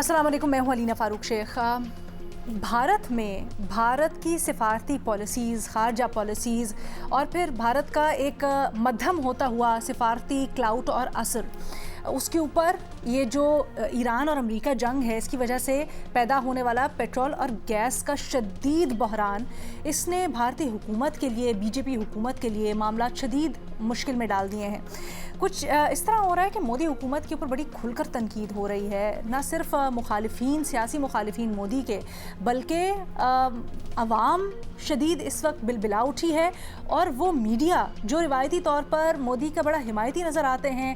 अस्सलाम वालेकुम, मैं हूं अलीना फ़ारूक शेख। भारत में भारत की सिफारती पॉलिसीज़, ख़ारजा पॉलिसीज़ और फिर भारत का एक मध्यम होता हुआ सिफारती क्लाउट और असर, उसके ऊपर ये जो ईरान और अमेरिका जंग है, इसकी वजह से पैदा होने वाला पेट्रोल और गैस का शदीद बहरान, इसने भारतीय हुकूमत के लिए, बीजेपी हुकूमत के लिए मामला शदीद मुश्किल में डाल दिए हैं। कुछ इस तरह हो रहा है कि मोदी हुकूमत के ऊपर बड़ी खुलकर तनकीद हो रही है, ना सिर्फ मुखालिफिन, सियासी मुखालिफिन मोदी के, बल्कि अवाम शदीद इस वक्त बिलबिला उठी है। और वो मीडिया जो रिवायती तौर पर मोदी का बड़ा हिमायती नज़र आते हैं,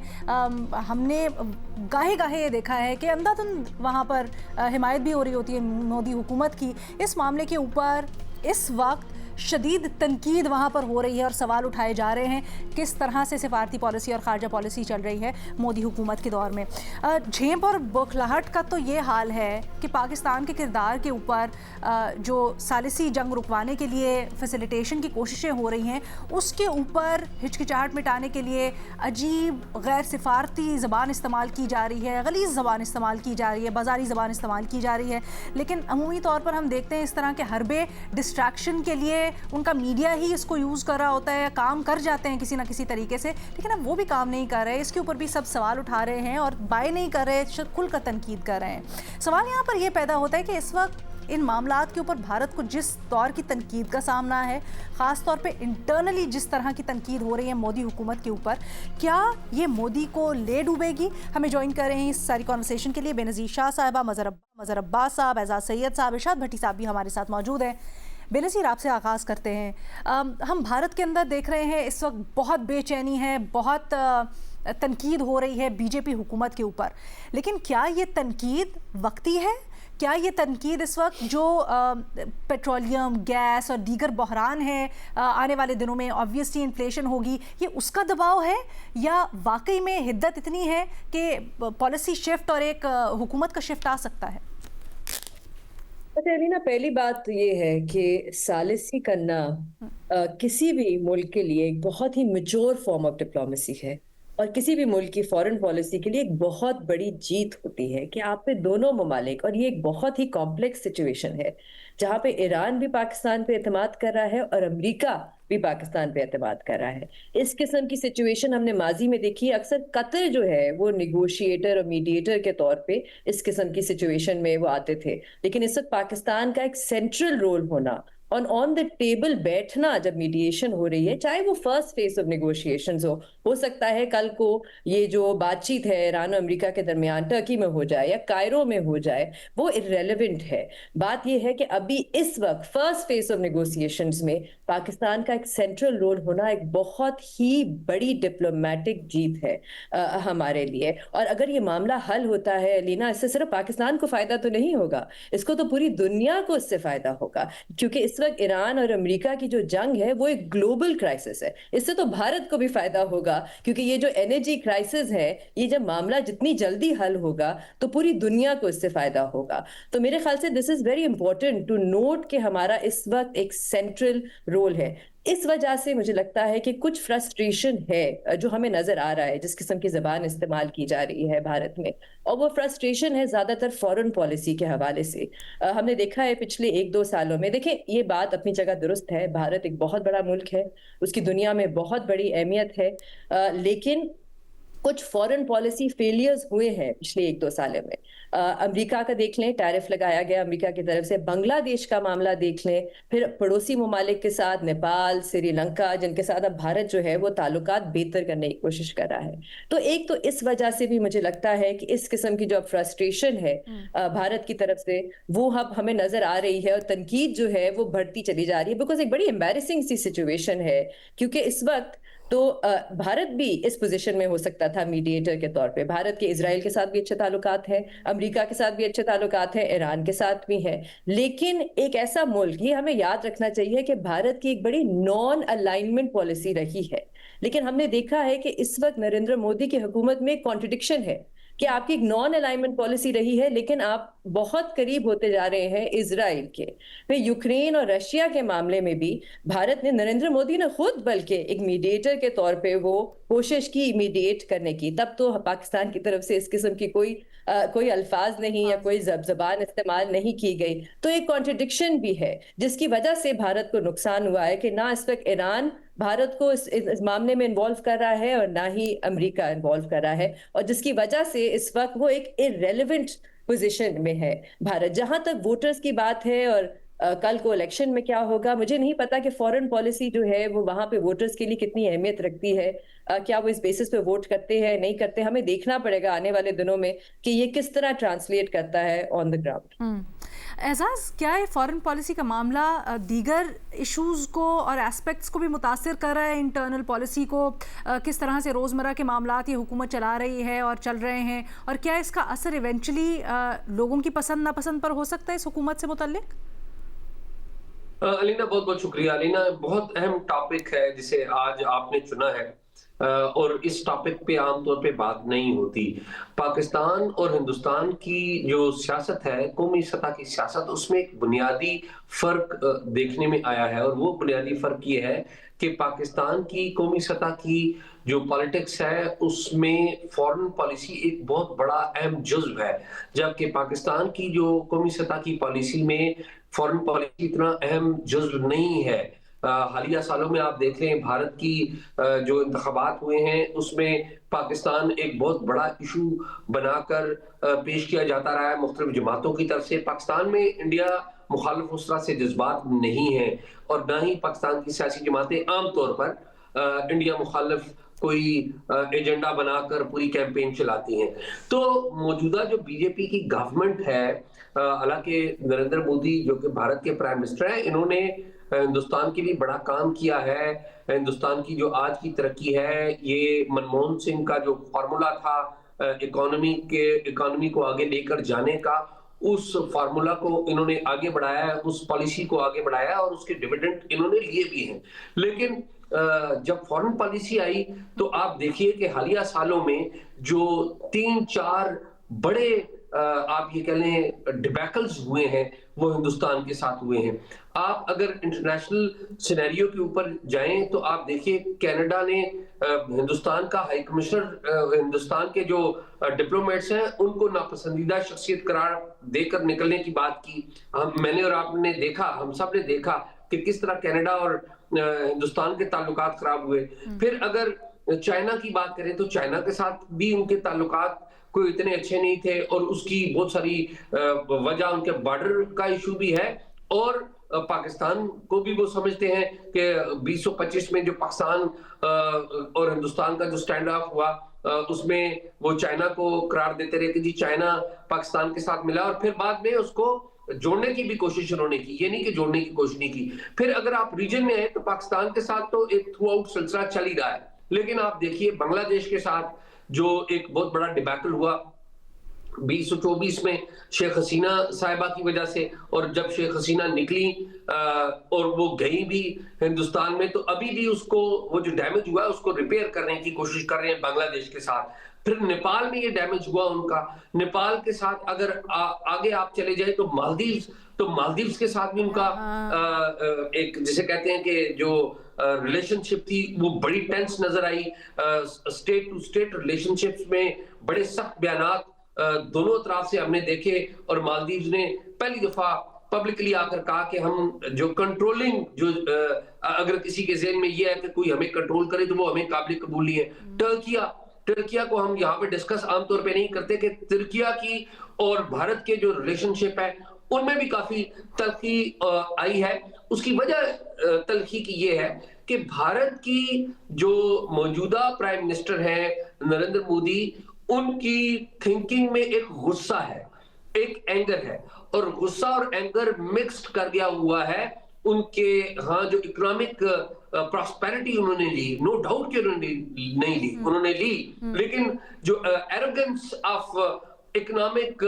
हमने गाहे गाहे ये देखा है कि अंधाधुंध वहाँ पर हिमायत भी हो रही होती है मोदी हुकूमत की, इस मामले के ऊपर इस वक्त शदीद तनकीद वहाँ पर हो रही है और सवाल उठाए जा रहे हैं किस तरह से सिफारती पॉलिसी और ख़ारजा पॉलिसी चल रही है मोदी हुकूमत के दौर में। झेंप और बौखलाहट का तो ये हाल है कि पाकिस्तान के किरदार के ऊपर जो सालिसी जंग रुकवाने के लिए फैसिलिटेशन की कोशिशें हो रही हैं, उसके ऊपर हिचकिचाहट मिटाने के लिए अजीब गैर सिफारती ज़बान इस्तेमाल की जा रही है, गलीज़ ज़बान इस्तेमाल की जा रही है, बाजारी ज़बान इस्तेमाल की जा रही है। लेकिन अमूमी तौर पर हम देखते हैं इस तरह के हरबे डिस्ट्रैक्शन के लिए उनका मीडिया ही इसको यूज़ कर रहा होता है, काम कर जाते हैं किसी ना किसी तरीके से, लेकिन अब वो भी काम नहीं कर रहे। इसके ऊपर भी सब सवाल उठा रहे हैं और बाय नहीं कर रहे, खुलकर तनकीद कर रहे हैं। सवाल यहाँ पर यह पैदा होता है कि इस वक्त इन मामलात के ऊपर भारत को जिस दौर की तनकीद का सामना है, ख़ास तौर पे इंटरनली जिस तरह की तनकीद हो रही है मोदी हुकूमत के ऊपर, क्या ये मोदी को ले डूबेगी? हमें ज्वाइन कर रहे हैं इस सारी कॉन्वर्सेशन के लिए बेनज़ीर शाह साहिबा, मज़हर अब्बास साहब, एजाज सैयद साहब, इरशाद भट्टी साहब भी हमारे साथ मौजूद हैं। बेनज़ीर, आपसे आगाज़ करते हैं। हम भारत के अंदर देख रहे हैं इस वक्त बहुत बेचैनी है, बहुत तनकीद हो रही है बीजेपी हुकूमत के ऊपर, लेकिन क्या ये तनकीद वक्ती है? क्या ये तनकीद इस वक्त जो पेट्रोलियम, गैस और दीगर बहरान है, आने वाले दिनों में ऑब्वियसली इन्फ्लेशन होगी, ये उसका दबाव है या वाकई में हिद्दत इतनी है कि पॉलिसी शिफ्ट और एक हुकूमत का शिफ्ट आ सकता है? अलीना, पहली बात तो ये है कि सालिसी करना किसी भी मुल्क के लिए एक बहुत ही मैच्योर फॉर्म ऑफ डिप्लोमेसी है और किसी भी मुल्क की फॉरेन पॉलिसी के लिए एक बहुत बड़ी जीत होती है कि आप पे दोनों ममालिक, और ये एक बहुत ही कॉम्प्लेक्स सिचुएशन है जहाँ पे ईरान भी पाकिस्तान पे एतमाद कर रहा है और अमेरिका भी पाकिस्तान पे एतमाद कर रहा है। इस किस्म की सिचुएशन हमने माजी में देखी है। अक्सर कतर जो है वो निगोशिएटर और मीडिएटर के तौर पे इस किस्म की सिचुएशन में वो आते थे, लेकिन इस वक्त पाकिस्तान का एक सेंट्रल रोल होना और ऑन द टेबल बैठना जब मीडिएशन हो रही है, चाहे वो फर्स्ट फेज ऑफ निगोशिएशंस हो सकता है कल को ये जो बातचीत है ईरान और अमेरिका के दरमियान टर्की में हो जाए या कायरो में हो जाए, वो इररेलेवेंट है। बात ये है कि अभी इस वक्त फर्स्ट फेज ऑफ निगोशिएशंस में पाकिस्तान का एक सेंट्रल रोल होना एक बहुत ही बड़ी डिप्लोमेटिक जीत है हमारे लिए। और अगर ये मामला हल होता है लीना, इससे सिर्फ पाकिस्तान को फायदा तो नहीं होगा, इसको तो पूरी दुनिया को इससे फायदा होगा, क्योंकि इस वक्त ईरान और अमेरिका की जो जंग है वो एक ग्लोबल क्राइसिस है। इससे तो भारत को भी फायदा होगा, क्योंकि ये जो एनर्जी क्राइसिस है, ये जब मामला जितनी जल्दी हल होगा तो पूरी दुनिया को इससे फायदा होगा। तो मेरे ख्याल से this is very important to note कि हमारा इस वक्त एक सेंट्रल रोल है। इस वजह से मुझे लगता है कि कुछ फ्रस्ट्रेशन है जो हमें नजर आ रहा है, जिस किस्म की जबान इस्तेमाल की जा रही है भारत में, और वो फ्रस्ट्रेशन है ज्यादातर फॉरेन पॉलिसी के हवाले से। हमने देखा है पिछले 1-2 सालों में, देखें ये बात अपनी जगह दुरुस्त है, भारत एक बहुत बड़ा मुल्क है, उसकी दुनिया में बहुत बड़ी अहमियत है, लेकिन कुछ फॉरेन पॉलिसी फेलियर्स हुए हैं पिछले 1-2 सालों में। अमेरिका का देख लें, टैरिफ लगाया गया अमेरिका की तरफ से, बांग्लादेश का मामला देख लें, फिर पड़ोसी ममालिक के साथ नेपाल, श्रीलंका, जिनके साथ अब भारत जो है वो ताल्लुकात बेहतर करने की कोशिश कर रहा है। तो एक तो इस वजह से भी मुझे लगता है कि इस किस्म की जो फ्रस्ट्रेशन है भारत की तरफ से, वो अब हमें नजर आ रही है और तनकीद जो है वो बढ़ती चली जा रही है, बिकॉज एक बड़ी एम्बैरेसिंग सी सिचुएशन है। क्योंकि इस वक्त तो भारत भी इस पोजीशन में हो सकता था मीडिएटर के तौर पे। भारत के इजराइल के साथ भी अच्छे ताल्लुकात हैं, अमेरिका के साथ भी अच्छे ताल्लुकात हैं, ईरान के साथ भी हैं, लेकिन एक ऐसा मुल्क, ये हमें याद रखना चाहिए कि भारत की एक बड़ी नॉन अलाइनमेंट पॉलिसी रही है, लेकिन हमने देखा है कि इस वक्त नरेंद्र मोदी की हुकूमत में कॉन्ट्रडिक्शन है। कि आपकी एक नॉन अलाइनमेंट पॉलिसी रही है, लेकिन आप बहुत करीब होते जा रहे हैं इजराइल के। फिर यूक्रेन और रशिया के मामले में भी भारत ने, नरेंद्र मोदी ने खुद बल्कि एक मीडिएटर के तौर पे वो कोशिश की मीडिएट करने की। तब तो पाकिस्तान की तरफ से इस किस्म की कोई अल्फाज नहीं या कोई जबान इस्तेमाल नहीं की गई। तो एक कॉन्ट्रडिक्शन भी है जिसकी वजह से भारत को नुकसान हुआ है कि ना इस वक्त ईरान भारत को इस मामले में इन्वॉल्व कर रहा है और ना ही अमेरिका इन्वॉल्व कर रहा है, और जिसकी वजह से इस वक्त वो एक इररेलेवेंट पोजीशन में है भारत। जहां तक वोटर्स की बात है और कल को इलेक्शन में क्या होगा, मुझे नहीं पता कि फॉरेन पॉलिसी जो है वो वहां पे वोटर्स के लिए कितनी अहमियत रखती है। क्या वो इस बेसिस पे वोट करते हैं नहीं करते, हमें देखना पड़ेगा आने वाले दिनों में कि ये किस तरह ट्रांसलेट करता है ऑन द ग्राउंड। एजाज, क्या है फॉरेन पॉलिसी का मामला दीगर इश्यूज़ को और एस्पेक्ट्स को भी मुतासिर कर रहा है? इंटरनल पॉलिसी को किस तरह से रोज़मर्रा के मामलात ये हुकूमत चला रही है और चल रहे हैं, और क्या इसका असर इवेंचुअली लोगों की पसंद नापसंद पर हो सकता है इस हुकूमत से मुतल्लिक? अलीना, बहुत बहुत शुक्रिया। अलीना, बहुत अहम टॉपिक है जिसे आज आपने चुना है, और इस टॉपिक पे आमतौर पे बात नहीं होती। पाकिस्तान और हिंदुस्तान की जो सियासत है, कौमी सतह की सियासत, उसमें एक बुनियादी फर्क देखने में आया है, और वो बुनियादी फर्क ये है कि पाकिस्तान की कौमी सतह की जो पॉलिटिक्स है उसमें फॉरेन पॉलिसी एक बहुत बड़ा अहम जुज्व है, जबकि पाकिस्तान की जो कौमी सतह की पॉलिसी में फॉरेन पॉलिसी इतना अहम जुज्व नहीं है। हालिया सालों में आप देख लें, भारत की जो इंतखाबात हुए हैं उसमें पाकिस्तान एक बहुत बड़ा इशू बनाकर पेश किया जाता रहा है मुख्तलिफ जमातों की तरफ से। पाकिस्तान में इंडिया मुखालिफ उस तरह से जज्बात नहीं है, और ना ही पाकिस्तान की सियासी जमातें आमतौर पर इंडिया मुखालिफ कोई एजेंडा बनाकर पूरी कैंपेन चलाती हैं। तो मौजूदा जो बीजेपी की गवर्नमेंट है, हालांकि नरेंद्र मोदी जो कि भारत के प्राइम मिनिस्टर हैं, इन्होंने हिंदुस्तान के लिए बड़ा काम किया है। हिंदुस्तान की जो आज की तरक्की है, ये मनमोहन सिंह का जो फार्मूला था इकोनॉमी को आगे लेकर जाने का, उस फार्मूला को इन्होंने आगे बढ़ाया है, उस पॉलिसी को आगे बढ़ाया है, और उसके डिविडेंड इन्होंने लिए भी हैं। लेकिन जब फॉरेन पॉलिसी आई तो आप देखिए कि हालिया सालों में जो 3-4 बड़े आप ये कह लें डिबैकल्स हुए हैं, वो हिंदुस्तान के साथ हुए हैं। आप अगर इंटरनेशनल सिनेरियो के ऊपर जाएं तो आप देखिए कनाडा ने हिंदुस्तान का हाई कमिश्नर, हिंदुस्तान के जो डिप्लोमेट्स हैं उनको नापसंदीदा शख्सियत करार देकर निकलने की बात की। मैंने और आपने देखा, हम सब ने देखा कि किस तरह कनाडा और हिंदुस्तान के ताल्लुकात खराब हुए। फिर अगर चाइना की बात करें तो चाइना के साथ भी उनके ताल्लुकात कोई इतने अच्छे नहीं थे, और उसकी बहुत सारी वजह उनके बॉर्डर का इशू भी है, और पाकिस्तान को भी वो समझते हैं कि 2025 में जो पाकिस्तान और हिंदुस्तान का जो स्टैंड ऑफ हुआ, उसमें वो चाइना को करार देते रहे कि जी चाइना पाकिस्तान के साथ मिला, और फिर बाद में उसको जोड़ने की भी कोशिश उन्होंने की, ये नहीं कि जोड़ने की कोशिश नहीं की। फिर अगर आप रीजन में आए तो पाकिस्तान के साथ तो एक थ्रू आउट सिलसिला चल ही रहा है, लेकिन आप देखिए बांग्लादेश के साथ जो एक बहुत बड़ा डिबैकल हुआ 2024 में शेख हसीना साहिबा की वजह से, और जब शेख हसीना निकली और वो गई भी हिंदुस्तान में, तो अभी भी उसको वो जो डैमेज हुआ है उसको रिपेयर करने की कोशिश कर रहे हैं बांग्लादेश के साथ। फिर नेपाल में ये डैमेज हुआ उनका, नेपाल के साथ अगर आगे आप चले जाए तो मालदीव्स के साथ भी उनका एक जिसे कहते हैं कि जो रिलेशनशिप थी वो बड़ी टेंस नजर आई। स्टेट टू स्टेट रिलेशनशिप्स में बड़े सख्त बयानात दोनों तरफ से हमने देखे, और मालदीव्स ने पहली दफा पब्लिकली आकर कहा कि हम जो कंट्रोलिंग जो अगर किसी के ज़हन में ये है कि कोई हमें कंट्रोल करे तो वो हमें काबिल कबूल नहीं है। तुर्किया को हम यहाँ पे डिस्कस आमतौर पे नहीं करते कि तुर्किया की और भारत के जो रिलेशनशिप है उनमें भी काफी तलखी आई है। उसकी वजह तलखी की ये है कि भारत की जो मौजूदा प्राइम मिनिस्टर हैं नरेंद्र मोदी, उनकी थिंकिंग में एक गुस्सा है, एक एंगर है, और गुस्सा और एंगर मिक्स्ड कर गया हुआ है उनके। हाँ, जो इकोनॉमिक प्रॉस्पेरिटी उन्होंने ली, नो डाउट कि उन्होंने नहीं ली, उन्होंने ली, लेकिन जो एरोगेंस ऑफ इकोनॉमिक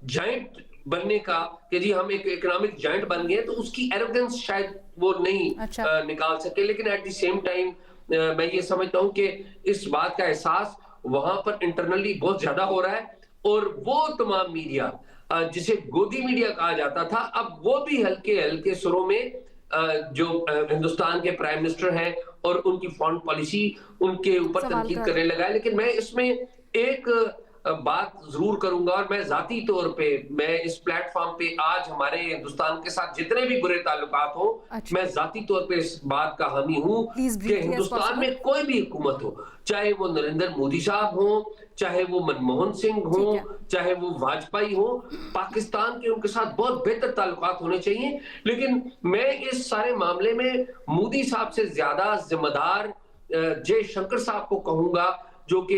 जायंट बनने का कि जी हम एक इकोनॉमिक जायंट बन गए, तो उसकी एरोगेंस शायद वो नहीं निकाल सके। लेकिन एट द सेम टाइम मैं ये समझता हूं कि इस बात का एहसास वहां पर इंटरनली बहुत ज्यादा हो रहा है और वो तमाम मीडिया जिसे गोदी मीडिया कहा जाता था, अब वो भी हल्के हल्के सुरों में जो हिंदुस्तान के प्राइम मिनिस्टर हैं और उनकी फॉरेन पॉलिसी उनके ऊपर सवाल तनकीद कर करने लगा है। लेकिन मैं इसमें एक बात जरूर करूंगा, और मैं जाती तौर पे मैं इस प्लेटफॉर्म पे आज हमारे हिंदुस्तान के साथ जितने भी बुरे ताल्लुकात हो, अच्छा। मैं जाती तौर पे इस बात का हामी हूं प्लीज कि ब्रीफली एज हिंदुस्तान पॉसिबल। में कोई भी हुकूमत हो, चाहे वो नरेंद्र मोदी साहब हो, चाहे वो मनमोहन सिंह हो, ठीक है। चाहे वो वाजपेयी हो, पाकिस्तान के उनके साथ बहुत बेहतर ताल्लुकात होने चाहिए। लेकिन मैं इस सारे मामले में मोदी साहब से ज्यादा जिम्मेदार जयशंकर साहब को कहूंगा, जो कि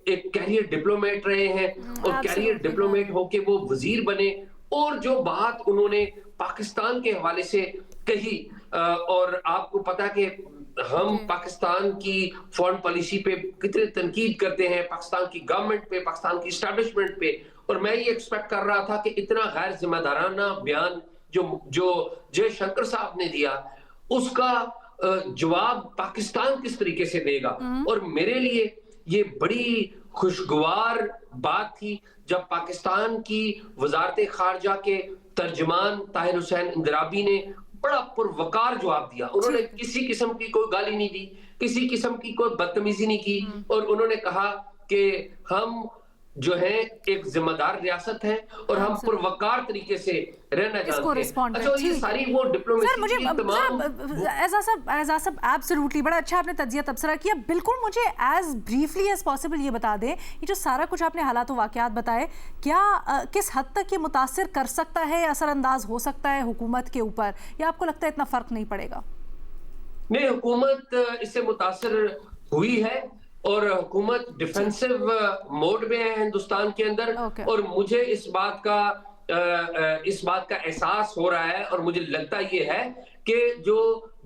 एक कैरियर डिप्लोमेट रहे हैं और कैरियर absolutely, डिप्लोमेट होके वो वजीर बने, और जो बात उन्होंने पाकिस्तान के हवाले से कही, और आपको पता कि हम Okay. पाकिस्तान की फॉरेन पॉलिसी पे कितने तनकीद करते हैं, पाकिस्तान की गवर्नमेंट पे, पाकिस्तान की एस्टैब्लिशमेंट पे, और मैं ये एक्सपेक्ट कर रहा था कि इतना गैर जिम्मेदाराना बयान जो जयशंकर साहब ने दिया, उसका जवाब पाकिस्तान किस तरीके से देगा। और मेरे लिए ये बड़ी खुशगवार बात थी जब पाकिस्तान की वजारत खारजा के तर्जमान ताहिर हुसैन इंदराबी ने बड़ा पुरवकार जवाब दिया। उन्होंने किसी किस्म की कोई गाली नहीं दी, किसी किस्म की कोई बदतमीजी नहीं की, और उन्होंने कहा कि हम जो है एक जिम्मेदार रियासत है और हम पुरवकार तरीके से रहना इसको जानते हैं। रिस्पॉन्ड अच्छा, ये सारी वो डिप्लोमेसी सर मुझे की तमाम एज सब एब्सोल्युटली बड़ा अच्छा आपने तज्जिया तबसरा किया। बिल्कुल मुझे एज ब्रीफली एज पॉसिबल ये बता दें, ये जो सारा कुछ आपने हालात व वाक़यात बताए, क्या किस हद तक ये मुतासिर कर सकता है, असरअंदाज हो सकता है हुकूमत के ऊपर, या आपको लगता है इतना फ़र्क नहीं पड़ेगा? नहीं, हुकूमत इससे मुतासिर हुई है और हुकूमत डिफेंसिव मोड में है हिंदुस्तान के अंदर। Okay. और मुझे इस बात का एहसास हो रहा है, और मुझे लगता ये है कि जो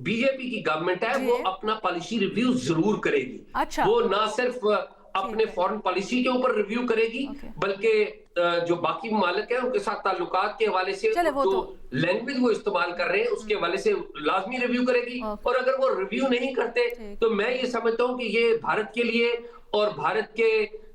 बीजेपी की गवर्नमेंट है वो अपना पॉलिसी रिव्यू जरूर करेगी। अच्छा। वो ना सिर्फ अपने फॉरेन पॉलिसी के ऊपर रिव्यू करेगी, बल्कि जो बाकी ममालिक हैं उनके साथ ताल्लुकात के हवाले से जो लैंग्वेज वो इस्तेमाल कर रहे हैं उसके हवाले से लाजमी रिव्यू करेगी। और अगर वो रिव्यू नहीं करते तो मैं ये समझता हूं कि ये भारत के लिए और भारत के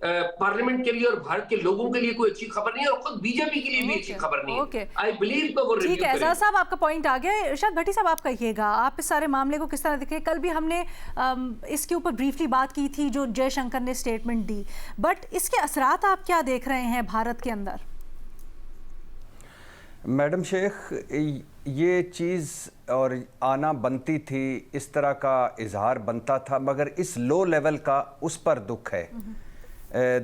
पार्लियामेंट के लिए और भारत के लोगों के लिए कोई अच्छी खबर नहीं है, और खुद बीजेपी के लिए भी अच्छी खबर नहीं है। आई बिलीव कि वो रिव्यू ठीक है। एजाज साहब, आपका पॉइंट आ गया। इरशाद भट्टी साहब, आप कहिएगा, आप इस सारे मामले को किस तरह देखें? कल भी हमने इसके ऊपर ब्रीफली बात की थी, जो जयशंकर ने स्टेटमेंट दी, बट इसके असरात आप क्या देख रहे हैं भारत के अंदर? मैडम शेख, ये चीज़ और आना बनती थी, इस तरह का इजहार बनता था, मगर इस लो लेवल का उस पर दुख है।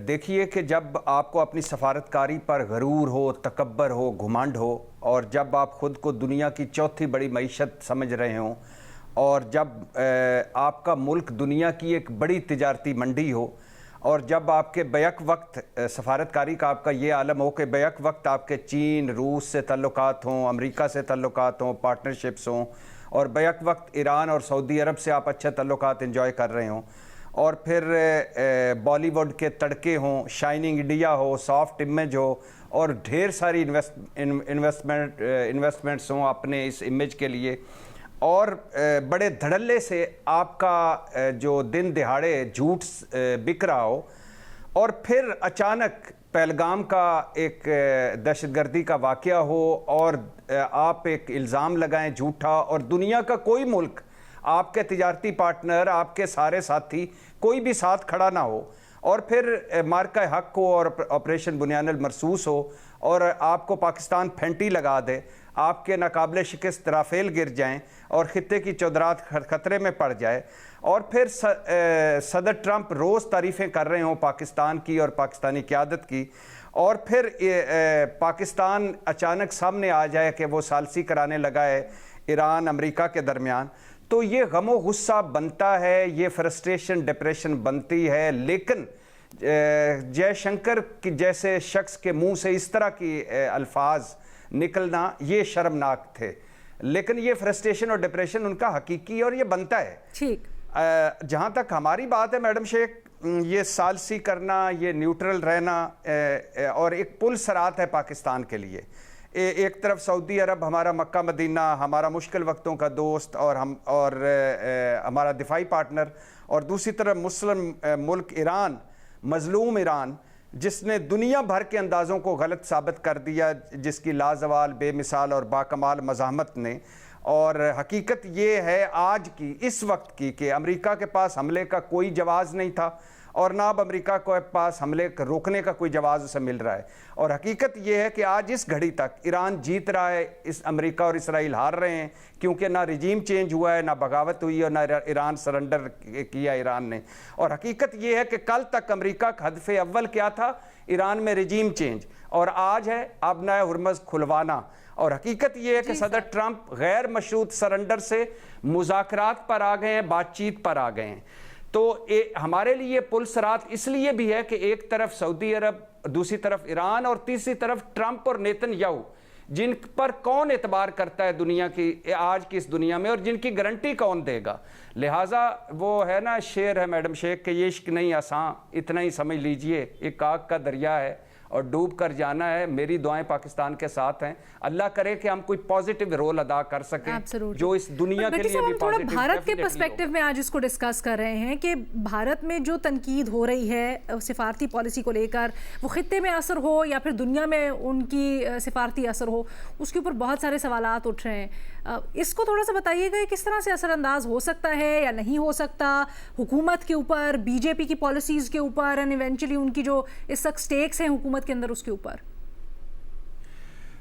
देखिए कि जब आपको अपनी सफारतकारी पर गरूर हो, तकब्बर हो, घुमंड हो, और जब आप ख़ुद को दुनिया की चौथी बड़ी मईशत समझ रहे हों, और जब आपका मुल्क दुनिया की एक बड़ी तिजारती मंडी हो, और जब आपके बैक वक्त सफारतकारी का आपका ये आलम हो कि बैक वक्त आपके चीन, रूस से ताल्लुकात हों, अमेरिका से ताल्लुकात हों, पार्टनरशिप्स हों, और बैक वक्त ईरान और सऊदी अरब से आप अच्छे ताल्लुकात एंजॉय कर रहे हों, और फिर बॉलीवुड के तड़के हों, शाइनिंग इंडिया हो, सॉफ्ट इमेज हो, और ढेर सारी इन्वेस्टमेंट्स हों अपने इस इमेज के लिए, और बड़े धड़ल्ले से आपका जो दिन दिहाड़े झूठ बिक रहा हो, और फिर अचानक पहलगाम का एक दहशतगर्दी का वाक़या हो, और आप एक इल्ज़ाम लगाएं झूठा, और दुनिया का कोई मुल्क, आपके तिजारती पार्टनर, आपके सारे साथी, कोई भी साथ खड़ा ना हो, और फिर मार्का हक हो और ऑपरेशन बुनियानुल मरसूस हो, और आपको पाकिस्तान फेंटी लगा दे, आपके नाकाबिले शिकस्त राफेल गिर जाएं, और खित्ते की चौधरात खतरे में पड़ जाए, और फिर सदर ट्रंप रोज़ तारीफ़ें कर रहे हों पाकिस्तान की और पाकिस्तानी क़यादत की, और फिर पाकिस्तान अचानक सामने आ जाए कि वो सालसी कराने लगा है ईरान अमेरिका के दरमियान, तो ये गमो गुस्सा बनता है, ये फ्रस्ट्रेशन डिप्रेशन बनती है। लेकिन जयशंकर की जैसे शख्स के मुंह से इस तरह की अल्फाज निकलना ये शर्मनाक थे, लेकिन ये फ्रस्ट्रेशन और डिप्रेशन उनका हकीकी और ये बनता है। ठीक, जहाँ तक हमारी बात है मैडम शेख, ये सालसी करना, ये न्यूट्रल रहना, और एक पुल सरात है पाकिस्तान के लिए। एक तरफ सऊदी अरब हमारा मक्का मदीना, हमारा मुश्किल वक्तों का दोस्त और हमारा दिफाई पार्टनर, और दूसरी तरफ मुस्लिम मुल्क ईरान, मजलूम ईरान, जिसने दुनिया भर के अंदाज़ों को गलत साबित कर दिया, जिसकी लाजवाल, बेमिसाल और बाकमाल मज़ाहमत ने। और हकीकत ये है आज की, इस वक्त की, कि अमेरिका के पास हमले का कोई जवाज़ नहीं था और ना अब अमेरिका के पास हमले रोकने का कोई जवाब उसे मिल रहा है। और हकीकत यह है कि आज इस घड़ी तक ईरान जीत रहा है, इस अमेरिका और इसराइल हार रहे हैं, क्योंकि ना रिजीम चेंज हुआ है, ना बगावत हुई और ना ईरान सरेंडर किया ईरान ने। और हकीकत यह है कि कल तक अमेरिका का हदफ अव्वल क्या था? ईरान में रिजीम चेंज, और आज है अब नया हुर्मज़ खुलवाना। और हकीकत यह है कि सदर ट्रंप गैर मशरूत सरेंडर से मुज़ाकरात पर आ गए हैं, बातचीत पर आ गए हैं। तो हमारे लिए पुलसरात इसलिए भी है कि एक तरफ सऊदी अरब, दूसरी तरफ ईरान और तीसरी तरफ ट्रंप और नेतन्याहू, जिन पर कौन एतबार करता है दुनिया की, आज की इस दुनिया में, और जिनकी गारंटी कौन देगा। लिहाजा वो है ना शेर है मैडम शेख के, ये इश्क नहीं आसान, इतना ही समझ लीजिए, एक आग का दरिया है और डूब कर जाना है। मेरी दुआएं पाकिस्तान के साथ हैं, अल्लाह करे कि हम कोई पॉजिटिव रोल अदा कर सकें जो इस दुनिया के लिए भी पॉजिटिव। भारत के पर्सपेक्टिव में आज इसको डिस्कस कर रहे हैं कि भारत में जो तनकीद हो रही है सिफारती पॉलिसी को लेकर, वो खित्ते में असर हो या फिर दुनिया में उनकी सिफारती असर हो, उसके ऊपर बहुत सारे सवालात उठ रहे हैं। इसको थोड़ा सा बताइएगा, किस तरह से असरअंदाज हो सकता है या नहीं हो सकता हुकूमत के ऊपर, बीजेपी की पॉलिसीज़ के ऊपर, एंड इवेंचुअली उनकी जो इस वक्त स्टेक्स हैं हुकूमत के अंदर, उसके ऊपर।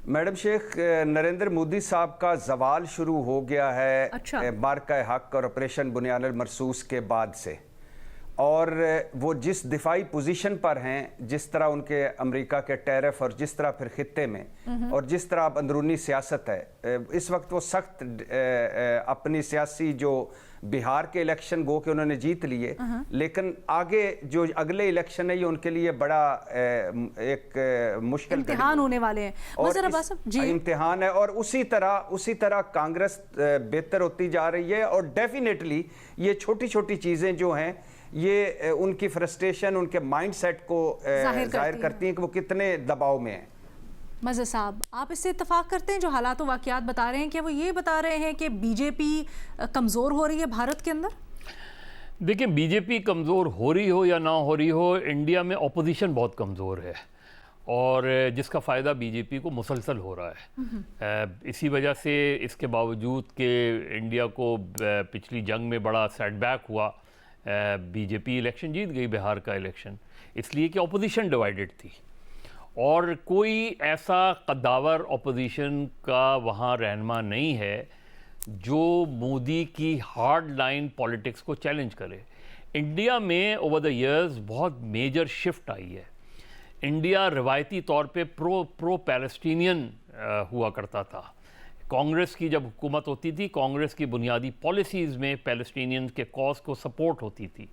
मैडम शेख, नरेंद्र मोदी साहब का जवाल शुरू हो गया है मार्का हक और ऑपरेशन बुनियाद मरसूस के बाद से, और वो जिस दिफाई पोजीशन पर हैं, जिस तरह उनके अमेरिका के टैरिफ और जिस तरह फिर खित्ते में और जिस तरह अब अंदरूनी सियासत है, इस वक्त वो सख्त अपनी सियासी जो बिहार के इलेक्शन गो के उन्होंने जीत लिए, लेकिन आगे जो अगले इलेक्शन है ये उनके लिए बड़ा एक मुश्किल इम्तिहान होने वाले हैं, और इम्तिहान है। और उसी तरह कांग्रेस बेहतर होती जा रही है, और डेफिनेटली ये छोटी छोटी चीज़ें जो हैं ये उनकी फ्रस्ट्रेशन, उनके माइंडसेट को जाहिर करती हैं कि वो कितने दबाव में हैं। मज़हर साहब, आप इससे इत्तेफाक करते हैं जो हालात वाक़यात बता रहे हैं, कि वो ये बता रहे हैं कि बीजेपी कमज़ोर हो रही है भारत के अंदर? देखिए, बीजेपी कमज़ोर हो रही हो या ना हो रही हो, इंडिया में अपोजिशन बहुत कमज़ोर है, और जिसका फ़ायदा बीजेपी को मुसलसल हो रहा है। इसी वजह से, इसके बावजूद कि इंडिया को पिछली जंग में बड़ा सेटबैक हुआ, बीजेपी इलेक्शन जीत गई, बिहार का इलेक्शन, इसलिए कि अपोजिशन डिवाइडेड थी और कोई ऐसा कद्दावर अपोजिशन का वहाँ रहनुमा नहीं है जो मोदी की हार्ड लाइन पॉलिटिक्स को चैलेंज करे। इंडिया में ओवर द इयर्स बहुत मेजर शिफ्ट आई है। इंडिया रिवायती तौर पे प्रो पैलेस्टीनियन हुआ करता था। कांग्रेस की जब हुकूमत होती थी, कांग्रेस की बुनियादी पॉलिसीज़ में पैलेस्टीनियन के कॉज को सपोर्ट होती थी।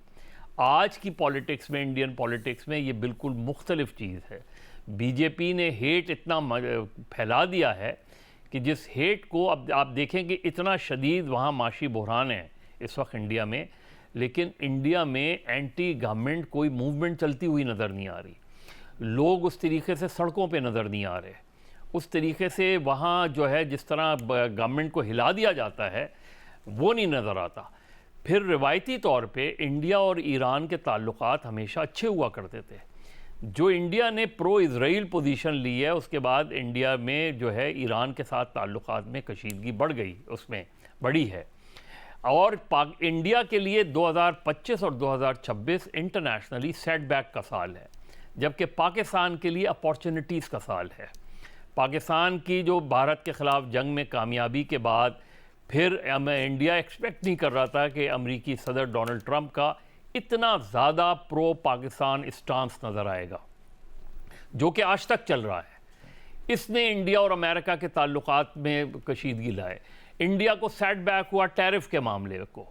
आज की पॉलिटिक्स में, इंडियन पॉलिटिक्स में, ये बिल्कुल मुख्तलिफ चीज़ है। बीजेपी ने हेट इतना फैला दिया है कि जिस हेट को अब आप देखें कि इतना शदीद वहाँ माशी बहरान है इस वक्त इंडिया में, लेकिन इंडिया में एंटी गवर्नमेंट कोई मूवमेंट चलती हुई नज़र नहीं आ रही। लोग उस तरीके से सड़कों पे नज़र नहीं आ रहे, उस तरीके से वहाँ जो है जिस तरह गवर्नमेंट को हिला दिया जाता है वो नहीं नज़र आता। फिर रिवायती तौर पे इंडिया और ईरान के ताल्लुकात हमेशा अच्छे हुआ करते थे। जो इंडिया ने प्रो इज़राइल पोजीशन ली है, उसके बाद इंडिया में जो है ईरान के साथ ताल्लुकात में कशीदगी बढ़ गई, उसमें बड़ी है। और इंडिया के लिए 2025 और 2026 इंटरनेशनली सेटबैक का साल है, जबकि पाकिस्तान के लिए अपॉर्चुनिटीज़ का साल है। पाकिस्तान की जो भारत के ख़िलाफ़ जंग में कामयाबी के बाद फिर इंडिया एक्सपेक्ट नहीं कर रहा था कि अमेरिकी सदर डोनाल्ड ट्रंप का इतना ज़्यादा प्रो पाकिस्तान स्टांस नज़र आएगा, जो कि आज तक चल रहा है। इसने इंडिया और अमेरिका के ताल्लुकात में कशीदगी लाए। इंडिया को सेटबैक हुआ टैरिफ के मामले को,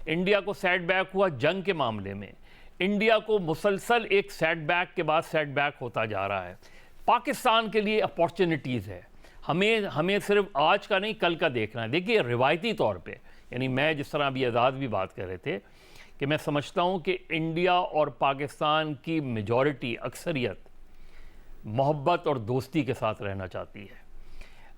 इंडिया को सेटबैक हुआ जंग के मामले में। इंडिया को मुसलसल एक सेटबैक के बाद सेटबैक होता जा रहा है। पाकिस्तान के लिए अपॉर्चुनिटीज़ है, हमें सिर्फ आज का नहीं कल का देखना है। देखिए, रिवायती तौर पे, यानी मैं जिस तरह अभी आज़ाद भी बात कर रहे थे कि मैं समझता हूँ कि इंडिया और पाकिस्तान की मेजॉरिटी, अक्सरियत मोहब्बत और दोस्ती के साथ रहना चाहती है।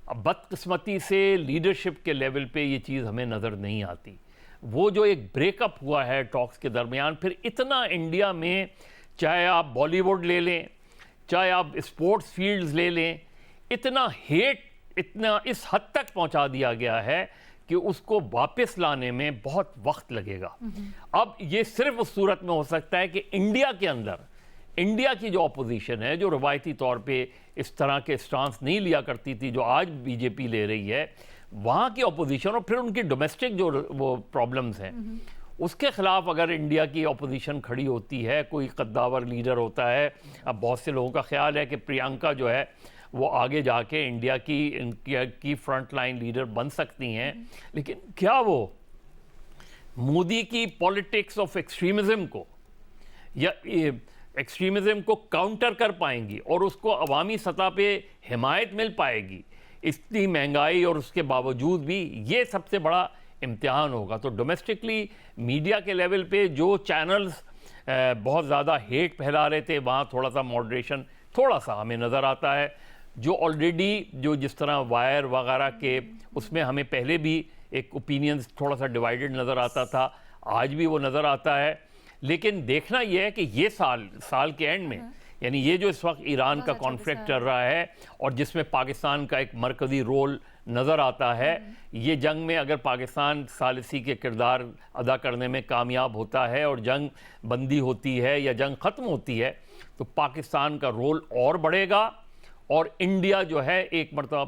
अब बदकिस्मती से लीडरशिप के लेवल पे ये चीज़ हमें नज़र नहीं आती। वो जो एक ब्रेकअप हुआ है टॉक्स के दरमियान, फिर इतना इंडिया में, चाहे आप बॉलीवुड ले लें, चाहे आप स्पोर्ट्स फील्ड्स ले लें, इतना हेट इतना इस हद तक पहुंचा दिया गया है कि उसको वापस लाने में बहुत वक्त लगेगा। अब ये सिर्फ उस सूरत में हो सकता है कि इंडिया के अंदर, इंडिया की जो अपोजिशन है, जो रवायती तौर पे इस तरह के स्टांस नहीं लिया करती थी जो आज बीजेपी ले रही है, वहाँ की अपोजिशन और फिर उनकी डोमेस्टिक जो वो प्रॉब्लम्स हैं उसके खिलाफ अगर इंडिया की अपोजिशन खड़ी होती है, कोई कद्दावर लीडर होता है। अब बहुत से लोगों का ख्याल है कि प्रियंका जो है वो आगे जाके इंडिया की फ्रंट लाइन लीडर बन सकती हैं, लेकिन क्या वो मोदी की पॉलिटिक्स ऑफ एक्सट्रीमिज्म को या एक्सट्रीमिज्म को काउंटर कर पाएंगी और उसको अवामी सतह पे हिमायत मिल पाएगी? इतनी महंगाई और उसके बावजूद भी ये सबसे बड़ा इम्तिहान होगा। तो डोमेस्टिकली मीडिया के लेवल पे जो चैनल्स बहुत ज़्यादा हेट फैला रहे थे, वहाँ थोड़ा सा मॉडरेशन थोड़ा सा हमें नज़र आता है। जो ऑलरेडी जो जिस तरह वायर वगैरह के उसमें हमें पहले भी एक ओपिनियंस थोड़ा सा डिवाइडेड नज़र आता था, आज भी वो नज़र आता है। लेकिन देखना यह है कि ये साल के एंड में, यानी ये जो इस वक्त ईरान का कॉन्फ्लिक्ट चल रहा है और जिसमें पाकिस्तान का एक मरकज़ी रोल नज़र आता है, ये जंग में अगर पाकिस्तान सालिसी के किरदार अदा करने में कामयाब होता है और जंग बंदी होती है या जंग ख़त्म होती है, तो पाकिस्तान का रोल और बढ़ेगा और इंडिया जो है एक मरतबा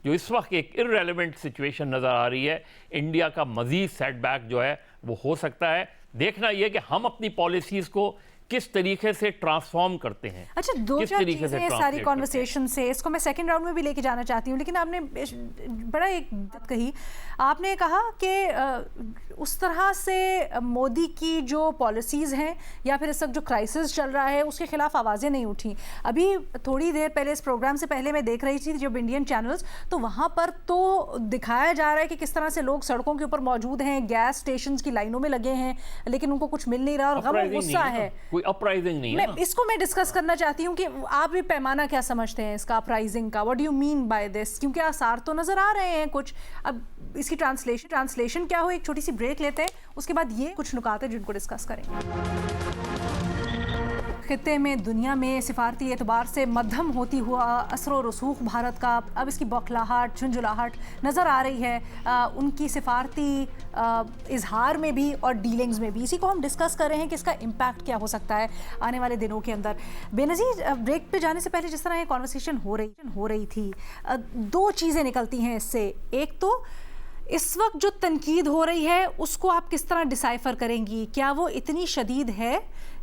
जो इस वक्त एक इररेलेवेंट सिचुएशन नज़र आ रही है, इंडिया का मज़ीद सेटबैक जो है वो हो सकता है। देखना यह कि हम अपनी पॉलिसीज़ को किस तरीके से ट्रांसफॉर्म करते हैं। अच्छा, दो चार चीजें सारी कॉन्वर्सेशन से, इसको मैं सेकंड राउंड में भी लेके जाना चाहती हूँ, लेकिन आपने बड़ा एक बात कही, आपने कहा कि उस तरह से मोदी की जो पॉलिसीज़ हैं या फिर इस वक्त जो क्राइसिस चल रहा है उसके खिलाफ आवाज़ें नहीं उठी। अभी थोड़ी देर पहले इस प्रोग्राम से पहले मैं देख रही थी जब इंडियन चैनल्स, तो वहाँ पर तो दिखाया जा रहा है कि किस तरह से लोग सड़कों के ऊपर मौजूद हैं, गैस स्टेशन की लाइनों में लगे हैं, लेकिन उनको कुछ मिल नहीं रहा और गम गुस्सा है। कोई अपराइजिंग नहीं है। इसको मैं डिस्कस करना चाहती हूँ कि आप भी पैमाना क्या समझते हैं इसका अपराइजिंग का, what do you mean by this, क्योंकि आसार तो नजर आ रहे हैं कुछ। अब इसकी ट्रांसलेशन क्या हो, एक छोटी सी ब्रेक लेते हैं, उसके बाद ये कुछ नुकात हैं जिनको डिस्कस करेंगे। खित्ते में, दुनिया में सिफारती एतबार से मध्यम होती हुआ असर और रसूख भारत का अब इसकी बौखलाहट, झुंझुलाहट नज़र आ रही है उनकी सिफारती इजहार में भी और डीलिंग्स में भी। इसी को हम डिस्कस कर रहे हैं कि इसका इम्पैक्ट क्या हो सकता है आने वाले दिनों के अंदर। बेनज़ीर, ब्रेक पे जाने से पहले जिस तरह ये कॉन्वर्सेशन हो रही थी, दो चीज़ें निकलती हैं इससे। एक तो इस वक्त जो तनकीद हो रही है उसको आप किस तरह डिसाइफर करेंगी? क्या वो इतनी शदीद है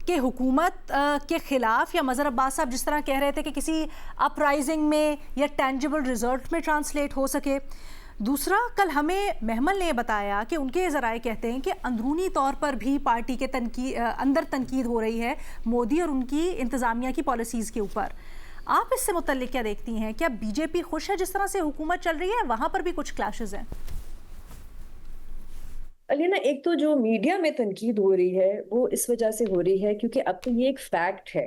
कि हुकूमत के ख़िलाफ़, या मज़हर अब्बास साहब जिस तरह कह रहे थे कि किसी अपराइजिंग में या टेंजिबल रिजल्ट में ट्रांसलेट हो सके? दूसरा, कल हमें महमल ने बताया कि उनके ज़राए कहते हैं कि अंदरूनी तौर पर भी पार्टी के अंदर तनकीद हो रही है मोदी और उनकी इंतज़ामिया की पॉलिसीज़ के ऊपर। आप इससे मुतल्लिक क्या देखती हैं? क्या बीजेपी खुश है जिस तरह से हुकूमत चल रही है, वहाँ पर भी कुछ क्लैशेस हैं? अलीना, एक तो जो मीडिया में तनकीद हो रही है वो इस वजह से हो रही है क्योंकि अब तो ये एक फैक्ट है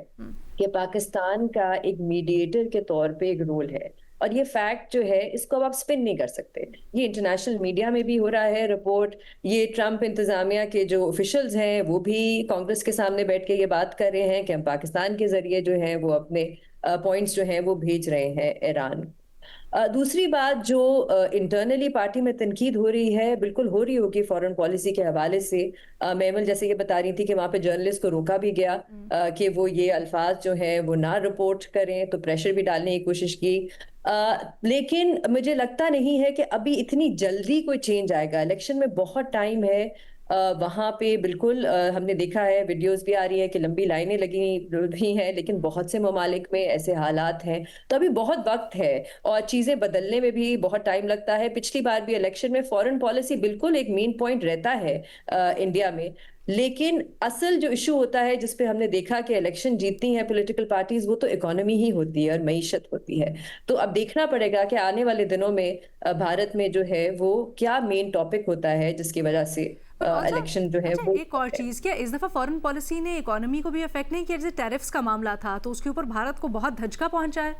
कि पाकिस्तान का एक मीडिएटर के तौर पे एक रोल है, और ये फैक्ट जो है इसको अब आप स्पिन नहीं कर सकते। ये इंटरनेशनल मीडिया में भी हो रहा है रिपोर्ट, ये ट्रंप इंतजामिया के जो ऑफिशियल्स हैं वो भी कांग्रेस के सामने बैठ के ये बात कर रहे हैं कि हम पाकिस्तान के जरिए जो है वो अपने पॉइंट्स जो हैं वो भेज रहे हैं ईरान। दूसरी बात जो इंटरनली पार्टी में तनकीद हो रही है, बिल्कुल हो रही होगी फॉरेन पॉलिसी के हवाले से। मेमल जैसे ये बता रही थी कि वहाँ पे जर्नलिस्ट को रोका भी गया कि वो ये अल्फाज जो है वो ना रिपोर्ट करें, तो प्रेशर भी डालने की कोशिश की। लेकिन मुझे लगता नहीं है कि अभी इतनी जल्दी कोई चेंज आएगा। इलेक्शन में बहुत टाइम है। वहाँ पे बिल्कुल हमने देखा है, वीडियोस भी आ रही है कि लंबी लाइनें लगी हुई हैं, लेकिन बहुत से ममालिक में ऐसे हालात हैं, तो अभी बहुत वक्त है और चीज़ें बदलने में भी बहुत टाइम लगता है। पिछली बार भी इलेक्शन में फॉरेन पॉलिसी बिल्कुल एक मेन पॉइंट रहता है इंडिया में, लेकिन असल जो इशू होता है जिस पे हमने देखा कि इलेक्शन जीतती हैं पॉलिटिकल पार्टीज, वो तो इकोनॉमी ही होती है और मईशत होती है। तो अब देखना पड़ेगा कि आने वाले दिनों में भारत में जो है वो क्या मेन टॉपिक होता है जिसकी वजह से इलेक्शन जो है वो। एक और चीज़, क्या इस दफ़ा फॉरेन पॉलिसी ने इकोनॉमी को भी अफेक्ट नहीं किया? जैसे टैरिफ्स का मामला था तो उसके ऊपर भारत को बहुत धचका पहुंचा है।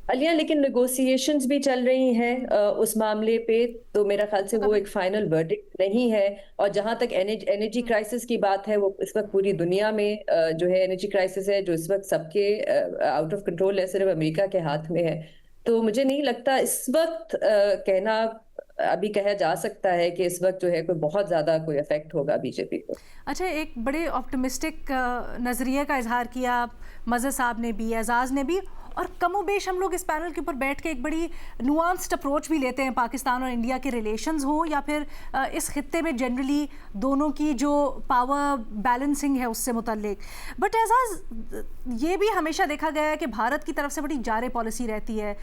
अलिया, लेकिन नेगोशिएशंस भी चल रही हैं उस मामले पे, तो मेरा ख्याल से वो एक फाइनल वर्डिक्ट नहीं है। और जहां तक एनर्जी क्राइसिस की बात है, वो इस वक्त पूरी दुनिया में जो है एनर्जी क्राइसिस है, जो इस वक्त सबके आउट ऑफ कंट्रोल है, सिर्फ अमेरिका के हाथ में है। तो मुझे नहीं लगता इस वक्त कहना, अभी कहा जा सकता है कि इस वक्त जो है कोई बहुत ज्यादा कोई इफेक्ट होगा बीजेपी को। अच्छा, एक बड़े ऑप्टिमिस्टिक नज़रिए का इजहार किया मज़हर साहब ने भी, एजाज़ ने भी, और कमोबेश हम लोग इस पैनल के ऊपर बैठ के एक बड़ी नुआंस्ड अप्रोच भी लेते हैं पाकिस्तान और इंडिया के रिलेशंस हों या फिर इस खित्ते में जनरली दोनों की जो पावर बैलेंसिंग है उससे मुतल्लिक। बट एजाज़, ये भी हमेशा देखा गया है कि भारत की तरफ से बड़ी जारे पॉलिसी रहती है।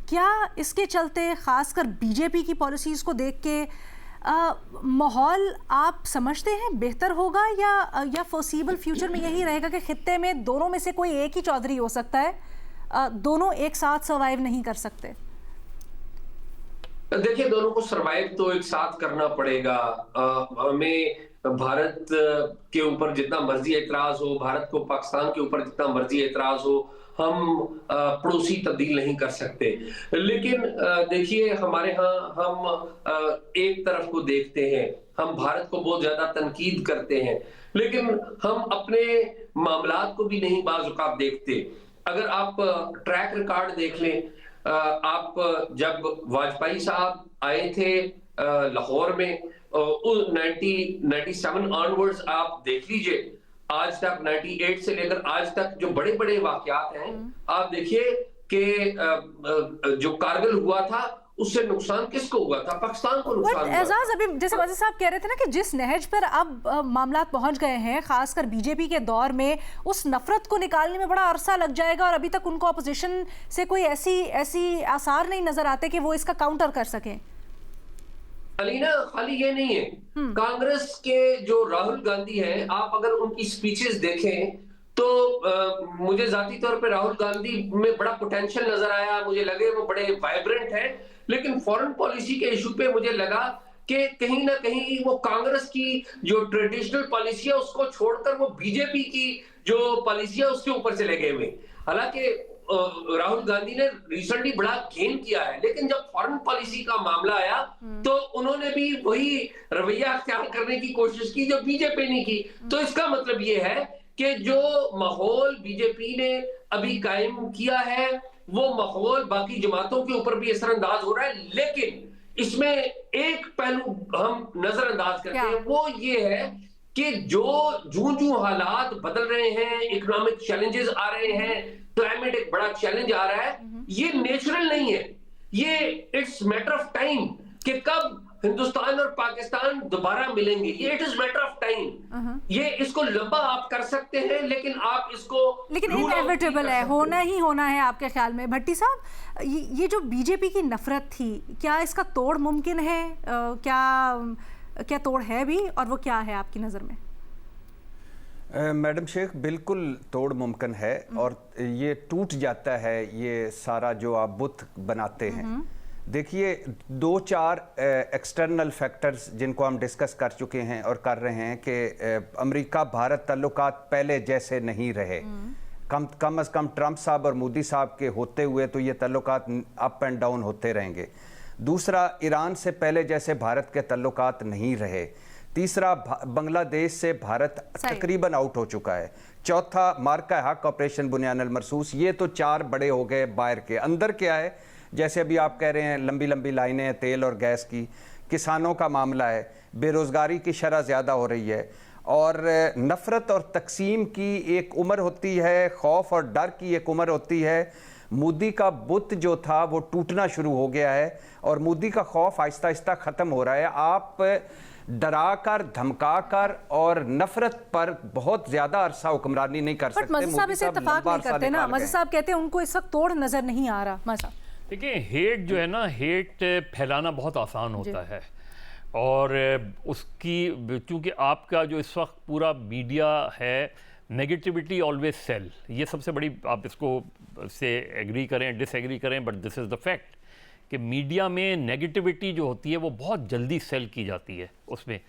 क्या इसके चलते ख़ासकर बीजेपी की पॉलिसीज़ को देख के माहौल आप समझते हैं बेहतर होगा, या फोर्सिबल फ्यूचर में यही रहेगा कि खित्ते में दोनों में से कोई एक ही चौधरी हो सकता है, दोनों एक साथ सर्वाइव नहीं कर सकते? देखिए, दोनों को सरवाइव तो एक साथ करना पड़ेगा। हमें भारत के ऊपर जितना मर्जी एतराज हो, भारत को पाकिस्तान के ऊपर जितना मर्जी एतराज हो, हम पड़ोसी तब्दील नहीं कर सकते। लेकिन देखिए, हमारे यहाँ हम एक तरफ को देखते हैं, हम भारत को बहुत ज्यादा तनकीद करते हैं, लेकिन हम अपने मामलात को भी नहीं बाज़ औक़ात देखते। अगर आप ट्रैक रिकॉर्ड देख लें, आप जब वाजपेयी साहब आए थे लाहौर में, 1997 ऑनवर्ड्स आप देख लीजिए, आज तक 98 से लेकर आज तक जो बड़े बड़े वाकयात हैं, आप देखिए कि जो कारगिल हुआ था उससे नुकसान किसको हुआ था? पाकिस्तान को नुकसान हुआ। एजाज, अभी जैसे मज़हर साहब कह रहे थे ना कि जिस नहज पर अब मामला पहुंच गए हैं, खासकर बीजेपी के दौर में, उस नफरत को निकालने में बड़ा अरसा लग जाएगा और अभी तक उनको अपोजिशन से कोई ऐसी आसार नहीं नजर आते कि वो इसका काउंटर कर सकें। अलीना, खाली ये नहीं है, कांग्रेस के जो राहुल गांधी हैं, आप अगर उनकी स्पीचेस देखें तो मुझे जाती तौर पे राहुल गांधी में बड़ा पोटेंशियल नजर आया, मुझे लगे वो बड़े वाइब्रेंट हैं, लेकिन फॉरेन पॉलिसी के इशू पे मुझे लगा कि कहीं ना कहीं वो कांग्रेस की जो ट्रेडिशनल पॉलिसी है उसको छोड़कर वो बीजेपी की जो पॉलिसी है उसके ऊपर चले गए हुए। हालांकि राहुल गांधी ने रिसेंटली बड़ा गेन किया है, लेकिन जब फॉरेन पॉलिसी का मामला आया तो उन्होंने भी वही रवैया अख्तियार करने की कोशिश की जो बीजेपी ने की। तो इसका मतलब ये है कि जो माहौल बीजेपी ने अभी कायम किया है वो माहौल बाकी जमातों के ऊपर भी असरअंदाज हो रहा है, लेकिन इसमें एक पहलू हम नजरअंदाज करते हैं, वो ये है कि जो हालात बदल रहे हैं, इकोनॉमिक चैलेंजेस आ रहे हैं, क्लाइमेट एक बड़ा चैलेंज आ रहा है, ये नेचुरल नहीं है, ये इट्स मैटर ऑफ टाइम कि कब हिंदुस्तान और पाकिस्तान दोबारा मिलेंगे, ये it is matter of time. ये इसको लंबा आप कर सकते हैं, लेकिन आप इसको इनएविटेबल है, होना ही होना है आपके ख्याल में। भट्टी साहब, ये जो बीजेपी की नफरत थी, क्या इसका तोड़ मुमकिन है? क्या तोड़ है भी, और वो क्या है आपकी नज़र में? मैडम शेख, बिल्कुल तोड़ मुमकिन है, और ये टूट जाता है ये सारा जो आप बुत बनाते हैं। देखिए, 2-4 एक्सटर्नल फैक्टर्स जिनको हम डिस्कस कर चुके हैं और कर रहे हैं कि अमेरिका भारत ताल्लुकात पहले जैसे नहीं रहे, कम अज़ कम ट्रंप साहब और मोदी साहब के होते हुए तो ये ताल्लुकात अप एंड डाउन होते रहेंगे। दूसरा, ईरान से पहले जैसे भारत के ताल्लुकात नहीं रहे। तीसरा, बांग्लादेश से भारत तकरीबन आउट हो चुका है। चौथा, मार्का हक, ऑपरेशन बुनियान अल मरसूस। ये तो 4 बड़े हो गए बाहर के। अंदर क्या है, जैसे अभी आप कह रहे हैं, लंबी लंबी लाइनें हैं तेल और गैस की, किसानों का मामला है, बेरोज़गारी की शरह ज़्यादा हो रही है, और नफ़रत और तकसीम की एक उम्र होती है, खौफ और डर की एक उम्र होती है। मोदी का बुत जो था वो टूटना शुरू हो गया है और मोदी का खौफ आहिस्ता आहिस्ता ख़त्म हो रहा है। आप डरा कर, धमका कर और नफरत पर बहुत ज्यादा अरसा हुक्मरानी नहीं कर सकते। मज़हर साहब इसे इत्तेफाक नहीं करते ना। मज़हर साहब कहते हैं उनको इस वक्त तोड़ नजर नहीं आ रहा। मज़हर साहब देखिए, हेट जो है ना, हेट फैलाना बहुत आसान होता है, और उसकी चूँकि आपका जो इस वक्त पूरा मीडिया है, नेगेटिविटी ऑलवेज सेल, ये सबसे बड़ी, आप इसको से एग्री करें डिसएग्री करें, but this is the fact कि मीडिया में नेगेटिविटी जो होती है वो बहुत जल्दी सेल की जाती है। उसमें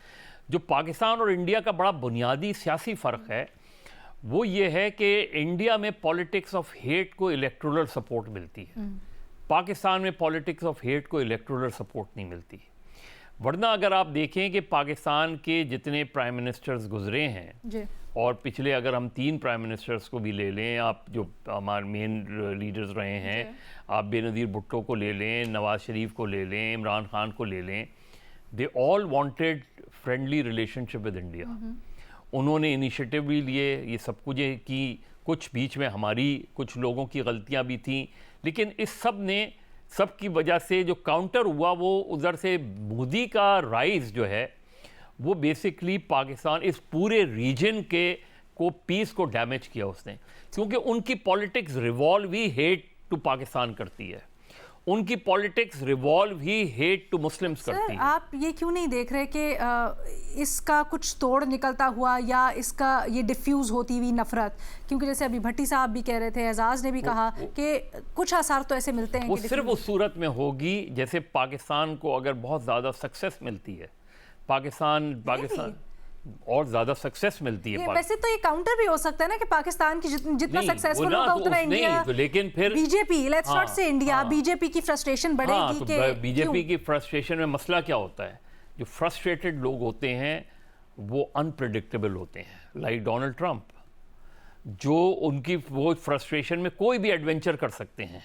जो पाकिस्तान और इंडिया का बड़ा बुनियादी सियासी फ़र्क है वो ये है कि इंडिया में पॉलिटिक्स ऑफ हेट को इलेक्टोरल सपोर्ट मिलती है, पाकिस्तान में पॉलिटिक्स ऑफ हेट को इलेक्टोरल सपोर्ट नहीं मिलती। वरना अगर आप देखें कि पाकिस्तान के जितने प्राइम मिनिस्टर्स गुजरे हैं जी। और पिछले अगर हम 3 प्राइम मिनिस्टर्स को भी ले लें, आप जो हमारे मेन लीडर्स रहे हैं, आप बेनज़ीर भुट्टो को ले लें, नवाज़ शरीफ को ले लें, इमरान खान को ले लें, they all wanted friendly relationship with India. उन्होंने इनिशिएटिव भी लिए, ये सब कुछ की, कुछ बीच में हमारी कुछ लोगों की गलतियां भी थीं, लेकिन इस सब की वजह से जो काउंटर हुआ वो उधर से मोदी का राइज जो है वो बेसिकली पाकिस्तान इस पूरे रीजन को पीस को डैमेज किया उसने, क्योंकि उनकी पॉलिटिक्स रिवॉल्व ही हेट टू पाकिस्तान करती है, उनकी पॉलिटिक्स रिवॉल्व ही हेट टू मुस्लिम्स करती है। आप ये क्यों नहीं देख रहे कि इसका कुछ तोड़ निकलता हुआ या इसका ये डिफ्यूज़ होती हुई नफरत, क्योंकि जैसे अभी भट्टी साहब भी कह रहे थे, एजाज ने भी कहा कि कुछ आसार तो ऐसे मिलते हैं वो कि सिर्फ उस सूरत में होगी जैसे पाकिस्तान को अगर बहुत ज़्यादा सक्सेस मिलती है, पाकिस्तान और ज़्यादा सक्सेस मिलती है। वैसे तो ये काउंटर भी हो सकता है ना कि पाकिस्तान की जितना सक्सेसफुल होगा उतना इंडिया, लेकिन फिर बीजेपी, लेट्स नॉट से इंडिया, बीजेपी की फ्रस्ट्रेशन बढ़ेगी कि बीजेपी की फ्रस्ट्रेशन में मसला क्या होता है, जो फ्रस्ट्रेटेड लोग होते हैं वो अनप्रेडिक्टेबल होते हैं, लाइक डोनाल्ड ट्रंप, जो उनकी वो फ्रस्ट्रेशन में कोई भी एडवेंचर कर सकते हैं।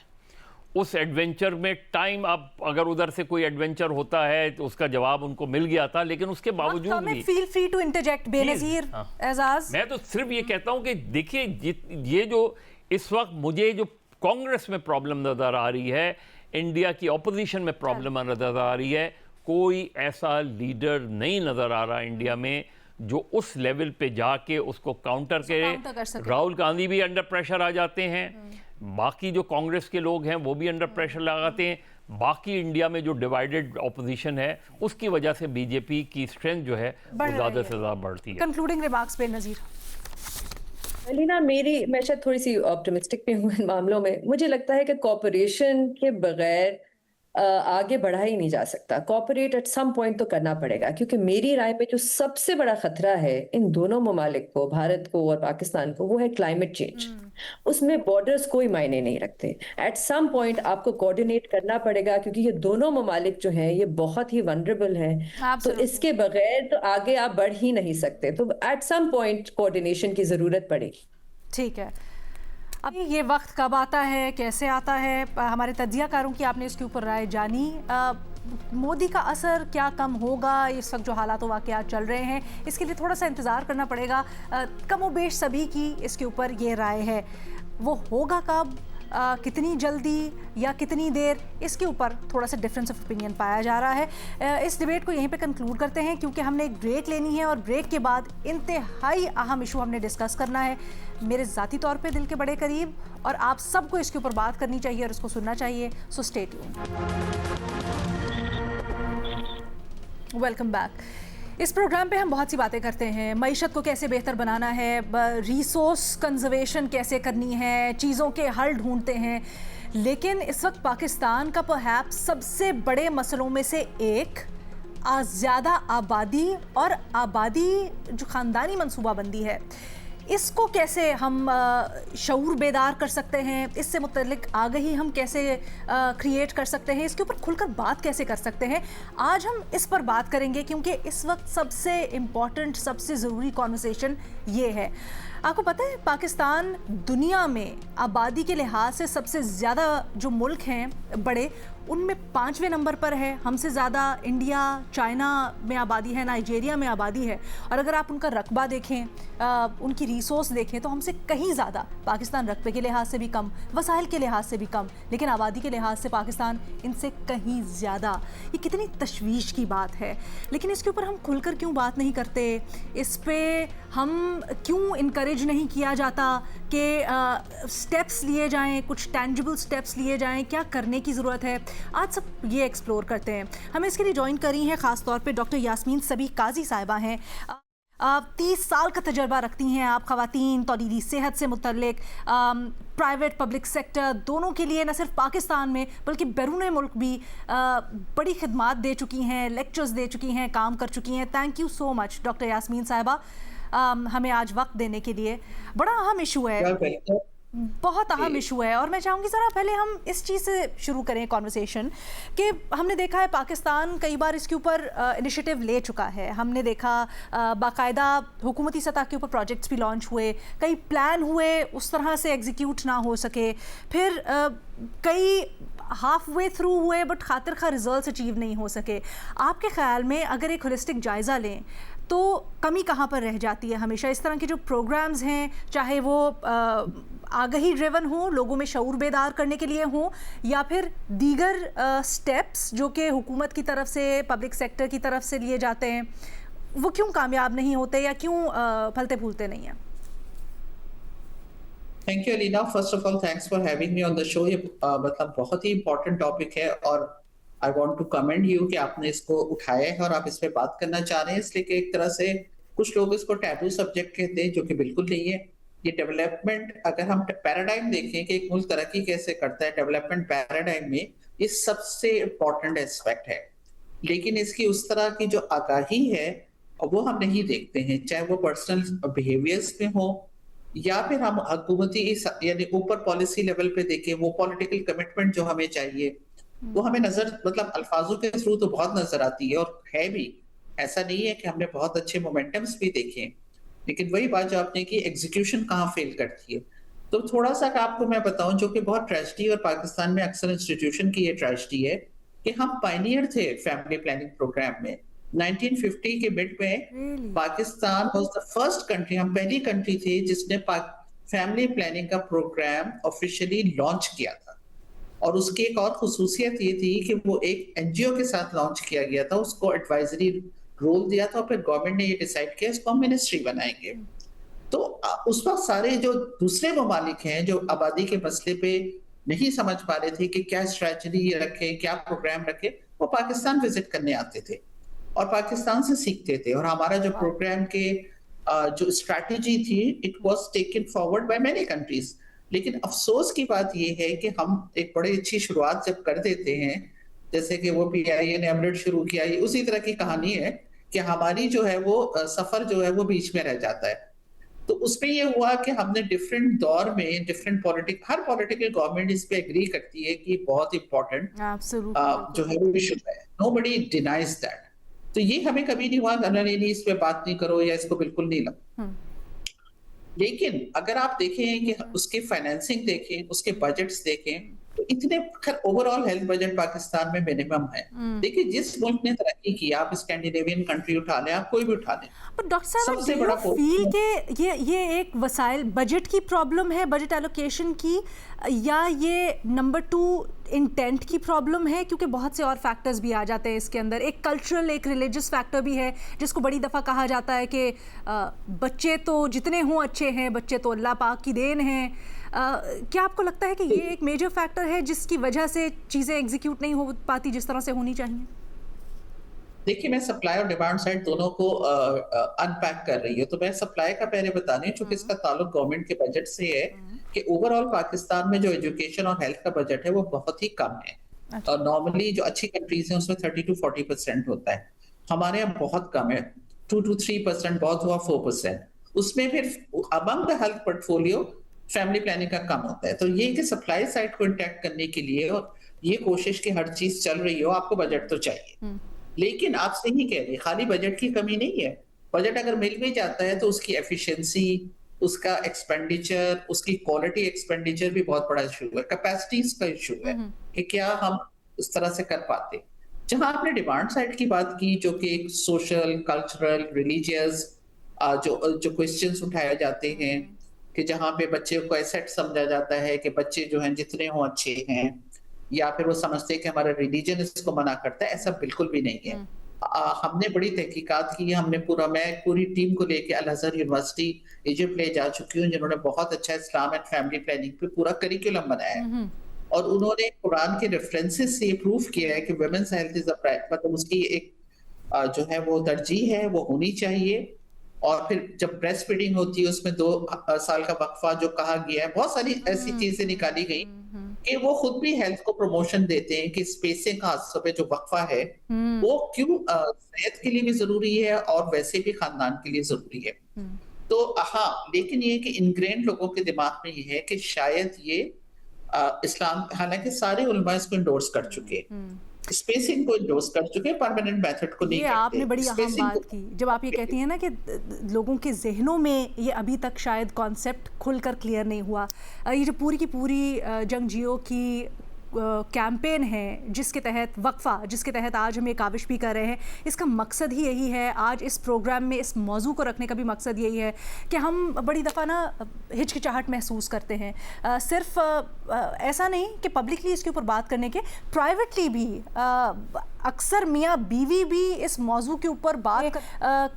उस एडवेंचर में टाइम, अब अगर उधर से कोई एडवेंचर होता है तो उसका जवाब उनको मिल गया था, लेकिन उसके बावजूद भी feel free to interject Benazir Ejaz. मैं तो सिर्फ ये कहता हूं कि देखिए ये जो इस वक्त मुझे जो कांग्रेस में प्रॉब्लम नजर आ रही है, इंडिया की ऑपोजिशन में प्रॉब्लम नजर आ रही है, कोई ऐसा लीडर नहीं नजर आ रहा इंडिया में जो उस लेवल पे जाके उसको काउंटर करे। राहुल गांधी भी अंडर प्रेशर आ जाते हैं, बाकी जो कांग्रेस के लोग हैं वो भी अंडर प्रेशर लगाते हैं, बाकी इंडिया में जो डिवाइडेड ऑपोजिशन है उसकी वजह से बीजेपी की स्ट्रेंथ जो है वो ज़्यादा से ज़्यादा बढ़ती है। कंक्लूडिंग रिमार्क्स पे नज़ीर। अलीना, मैं शायद थोड़ी सी ऑप्टिमिस्टिक भी हूँ इन मामलों में। मुझे लगता है कि कॉपरेशन के बगैर आगे बढ़ा ही नहीं जा सकता। कॉपरेट एट सम पॉइंट तो करना पड़ेगा, क्योंकि मेरी राय में जो सबसे बड़ा खतरा है इन दोनों ममालिक को, भारत को और पाकिस्तान को, वो है क्लाइमेट चेंज। उसमें बॉर्डर्स कोई मायने नहीं रखते। एट सम पॉइंट आपको कोऑर्डिनेट करना पड़ेगा, क्योंकि ये दोनों ममालिक जो हैं ये बहुत ही वनरेबल हैं, तो इसके बगैर तो आगे आप बढ़ ही नहीं सकते। तो एट सम पॉइंट कोऑर्डिनेशन की जरूरत पड़ेगी। ठीक है, अब ये वक्त कब आता है, कैसे आता है, हमारे तज्जियाकारों की आपने इसके ऊपर राय जानी। मोदी का असर क्या कम होगा, इस वक्त जो हालात वाक़यात चल रहे हैं, इसके लिए थोड़ा सा इंतज़ार करना पड़ेगा। कमोबेश सभी की इसके ऊपर ये राय है। वो होगा कब, कितनी जल्दी या कितनी देर, इसके ऊपर थोड़ा सा डिफरेंस ऑफ ओपिनियन पाया जा रहा है। इस डिबेट को यहीं पे कंक्लूड करते हैं, क्योंकि हमने एक ब्रेक लेनी है और ब्रेक के बाद इंतहाई अहम इशू हमने डिस्कस करना है, मेरे ज़ाती तौर पे दिल के बड़े करीब, और आप सबको इसके ऊपर बात करनी चाहिए और इसको सुनना चाहिए। So stay tuned. Welcome back. इस प्रोग्राम पे हम बहुत सी बातें करते हैं, मईशत को कैसे बेहतर बनाना है, रिसोर्स कंजर्वेशन कैसे करनी है, चीज़ों के हल ढूंढते हैं, लेकिन इस वक्त पाकिस्तान का परहैप्स सबसे बड़े मसलों में से एक ज़्यादा आबादी और आबादी जो ख़ानदानी मनसूबाबंदी है, इसको कैसे हम शऊर बेदार कर सकते हैं, इससे मुतल्लिक आगही हम कैसे क्रिएट कर सकते हैं, इसके ऊपर खुलकर बात कैसे कर सकते हैं, आज हम इस पर बात करेंगे, क्योंकि इस वक्त सबसे इम्पॉर्टेंट, सबसे ज़रूरी कॉन्वर्सेशन ये है। आपको पता है पाकिस्तान दुनिया में आबादी के लिहाज से सबसे ज़्यादा जो मुल्क हैं बड़े, उनमें 5वें नंबर पर है। हमसे ज़्यादा इंडिया, चाइना में आबादी है, नाइजीरिया में आबादी है, और अगर आप उनका रकबा देखें, उनकी रिसोर्स देखें, तो हमसे कहीं ज़्यादा पाकिस्तान रकबे के लिहाज से भी कम, वसाइल के लिहाज से भी कम, लेकिन आबादी के लिहाज से पाकिस्तान इनसे कहीं ज़्यादा। ये कितनी तशवीश की बात है, लेकिन इसके ऊपर हम खुलकर क्यों बात नहीं करते, इस पर हम क्यों इनकरेज नहीं किया जाता कि स्टेप्स लिए जाएं, कुछ टेंजिबल स्टेप्स लिए जाएं, क्या करने की ज़रूरत है, आज सब ये एक्सप्लोर करते हैं। हमें इसके लिए ज्वाइन करी हैं ख़ास तौर पे डॉक्टर यास्मीन सबी काजी साहिबा हैं। 30 साल का तजर्बा रखती हैं आप ख़वातीन तौलीदी सेहत से मुतल्लिक, प्राइवेट पब्लिक सेक्टर दोनों के लिए, न सिर्फ पाकिस्तान में बल्कि बैरून मुल्क भी बड़ी खिदमात दे चुकी हैं, लेक्चर्स दे चुकी हैं, काम कर चुकी हैं। Thank you so much doctor Yasmeen साहिबा। हमें आज वक्त देने के लिए। बड़ा अहम इशू है, बहुत अहम इशू है, और मैं चाहूँगी ज़रा पहले हम इस चीज़ से शुरू करें कॉन्वर्सेशन कि हमने देखा है पाकिस्तान कई बार इसके ऊपर इनिशिएटिव ले चुका है। हमने देखा बाकायदा हुकूमती सतह के ऊपर प्रोजेक्ट्स भी लॉन्च हुए, कई प्लान हुए उस तरह से एग्जीक्यूट ना हो सके, फिर कई हाफ वे थ्रू हुए बट खातिर खा रिजल्ट्स अचीव नहीं हो सके। आपके ख्याल में अगर एक होलिस्टिक जायज़ा लें तो कमी कहाँ पर रह जाती है? हमेशा इस तरह के जो प्रोग्राम्स हैं, चाहे वो आगाही ड्रिवन हो, लोगों में शऊर बेदार करने के लिए हो, या फिर दीगर स्टेप्स जो कि हुकूमत की तरफ से, पब्लिक सेक्टर की तरफ से लिए जाते हैं, वो क्यों कामयाब नहीं होते या क्यों फलते फूलते नहीं हैं? Thank you Alina, first of all thanks for having me on the show. ये मतलब बहुत ही इम्पोर्टेंट टॉपिक है और I want to commend you कि आपने इसको उठाया है और आप इस पे बात करना चाह रहे हैं, इसलिए कि एक तरह से कुछ लोग इसको टैबू सब्जेक्ट कहते हैं, जो कि बिल्कुल नहीं है। ये डेवलपमेंट, अगर हम पैराडाइम देखें कि एक मुल्क तरक्की कैसे करता है, डेवलपमेंट पैराडाइम में ये सबसे इम्पोर्टेंट एस्पेक्ट है, लेकिन इसकी उस तरह की जो आगाही है वो हम नहीं देखते हैं, चाहे वो पर्सनल बिहेवियर्स में हो या फिर हम हुकूमती यानी ऊपर पॉलिसी लेवल पे देखें, वो पॉलिटिकल कमिटमेंट जो हमें चाहिए वो हमें नजर, मतलब अल्फाजों के थ्रू तो बहुत नजर आती है और है भी। ऐसा नहीं है कि हमने बहुत अच्छे मोमेंटम्स भी देखे, लेकिन वही बात जो आपने की, एग्जीक्यूशन कहाँ फेल करती है। तो थोड़ा सा आपको मैं बताऊं, जो कि बहुत ट्रेजेडी और पाकिस्तान में अक्सर इंस्टीट्यूशन की ये ट्रेजेडी है कि हम पायनियर थे फैमिली प्लानिंग प्रोग्राम में। 1950 के मिड में Pakistan was the first country, हम पहली कंट्री थी जिसने फैमिली प्लानिंग का प्रोग्राम ऑफिशियली लॉन्च किया था। और उसकी एक और खुसूसियत ये थी कि वो एक एनजीओ के साथ लॉन्च किया गया था, उसको एडवाइजरी रोल दिया था, और फिर गवर्नमेंट ने ये डिसाइड किया इसको हम मिनिस्ट्री बनाएंगे। तो उस वक्त सारे जो दूसरे ममालिक हैं जो आबादी के मसले पे नहीं समझ पा रहे थे कि क्या स्ट्रेटजी रखे, क्या प्रोग्राम रखे, वो पाकिस्तान विजिट करने आते थे और पाकिस्तान से सीखते थे। और हमारा जो प्रोग्राम के जो स्ट्रैटेजी थी, it was taken forward by many countries. लेकिन अफसोस की बात यह है कि हम एक बड़ी अच्छी शुरुआत जब कर देते हैं, जैसे कि वो PIA ने अमृत शुरू किया, उसी तरह की कहानी है कि हमारी जो है वो सफर जो है वो बीच में रह जाता है। तो उसमें ये हुआ कि हमने डिफरेंट दौर में डिफरेंट हर पॉलिटिकल गवर्नमेंट इस पे एग्री करती है कि बहुत इंपॉर्टेंट जो है वो इशू है, नोबडी डिनाइज दैट। तो ये हमें कभी नहीं हुआ नहीं इस पे बात नहीं करो या इसको बिल्कुल नहीं लो। लेकिन अगर आप देखें कि उसके फाइनेंसिंग देखें, उसके बजट्स देखें, तो इतने ओवरऑल हेल्थ बजट पाकिस्तान में मिनिमम है। देखिए जिस मुल्क ने तरक्की की, आप स्कैंडिनेवियन कंट्री उठा लें, आप कोई भी उठा लें, पर डॉक्टर साहब सबसे बड़ा फील के ये एक वसाइल बजट की प्रॉब्लम है, बजट एलोकेशन की, या ये नंबर 2 इंटेंट की प्रॉब्लम है? क्योंकि बहुत से और फैक्टर्स भी आ जाते हैं इसके अंदर, एक कल्चरल, एक रिलीजियस फैक्टर भी है, जिसको बड़ी दफ़ा कहा जाता है कि बच्चे तो जितने हों अच्छे हैं, बच्चे तो अल्लाह पाक की देन हैं। क्या आपको लगता है कि ये एक मेजर फैक्टर है जिसकी वजह से चीज़ें एग्जीक्यूट नहीं हो पाती जिस तरह से होनी चाहिए? देखिए, मैं सप्लाई और डिमांड साइड दोनों को अनपैक कर रही हूँ। तो मैं सप्लाई का पहले बता रही हूँ, चूंकि इसका ताल्लुक गवर्नमेंट के बजट से है कि ओवरऑल पाकिस्तान में जो एजुकेशन और हेल्थ का बजट है वो बहुत ही कम है। और नॉर्मली जो अच्छी कंट्रीज हैं उसमें 30 to 40% होता है, हमारे यहाँ बहुत कम है, 2 to 3%, बहुत हुआ 4%। उसमें फिर among the health portfolio family planning का कम होता है। तो ये कि सप्लाई साइड को इंटैक्ट करने के लिए और ये कोशिश की हर चीज चल रही हो, आपको बजट तो चाहिए। लेकिन आप सही कह रहे, खाली बजट की कमी नहीं है। बजट अगर मिल भी जाता है तो उसकी एफिशिएंसी, उसका एक्सपेंडिचर, उसकी क्वालिटी एक्सपेंडिचर भी बहुत बड़ा इशू है, कैपेसिटीज का इशू है कि क्या हम उस तरह से कर पाते। जहां आपने डिमांड साइड की बात की, जो कि एक सोशल, कल्चरल, रिलीजियस जो क्वेश्चंस उठाए जाते हैं कि जहाँ पे बच्चे को एसेट समझा जाता है कि बच्चे जो हैं जितने हों अच्छे हैं, या फिर वो समझते हैं कि हमारा रिलीजन इसको मना करता है, ऐसा बिल्कुल भी नहीं है। हमने बड़ी तहकीकात की, हमने मैं पूरी टीम को लेके अल अज़हर यूनिवर्सिटी इजिप्ट ले जा चुकी हूँ, जिन्होंने बहुत अच्छा इस्लाम एंड फैमिली प्लानिंग पे पूरा करिकुलम बनाया है। और उन्होंने कुरान के रेफरेंसेस से प्रूफ किया है कि वुमेन्स हेल्थ इज मतलब उसकी एक जो है वो तरजीह है, वो होनी चाहिए। और फिर जब ब्रेस्ट फीडिंग होती है उसमें 2 साल का वक्फा जो कहा गया है, बहुत सारी ऐसी चीजें निकाली गई कि वो खुद भी हेल्थ को प्रमोशन देते हैं कि स्पेसिंग खास तौर पे जो वक्फा है वो क्यों सेहत के लिए भी जरूरी है और वैसे भी खानदान के लिए जरूरी है। तो हाँ, लेकिन ये कि इनग्रेन लोगों के दिमाग में ये है कि शायद ये इस्लाम, हालांकि सारे उलमा इसको इंडोर्स कर चुके हैं, स्पेसिंग को इंडोर्स कर चुके हैं, परमानेंट मेथड को नहीं ये करते। आपने बड़ी अहम स्पेसिंग बात की जब आप ये कहती हैं ना कि लोगों के जहनों में ये अभी तक शायद कॉन्सेप्ट खुलकर क्लियर नहीं हुआ। ये जो पूरी की पूरी जंगजियों की कैंपेन है जिसके तहत वक्फा, जिसके तहत आज हम ये काविश भी कर रहे हैं, इसका मकसद ही यही है। आज इस प्रोग्राम में इस मौजू को रखने का भी मकसद यही है कि हम बड़ी दफ़ा ना हिचकिचाहट महसूस करते हैं, सिर्फ ऐसा नहीं कि पब्लिकली इसके ऊपर बात करने के, प्राइवेटली भी अक्सर मियाँ बीवी भी इस मौजू के ऊपर बात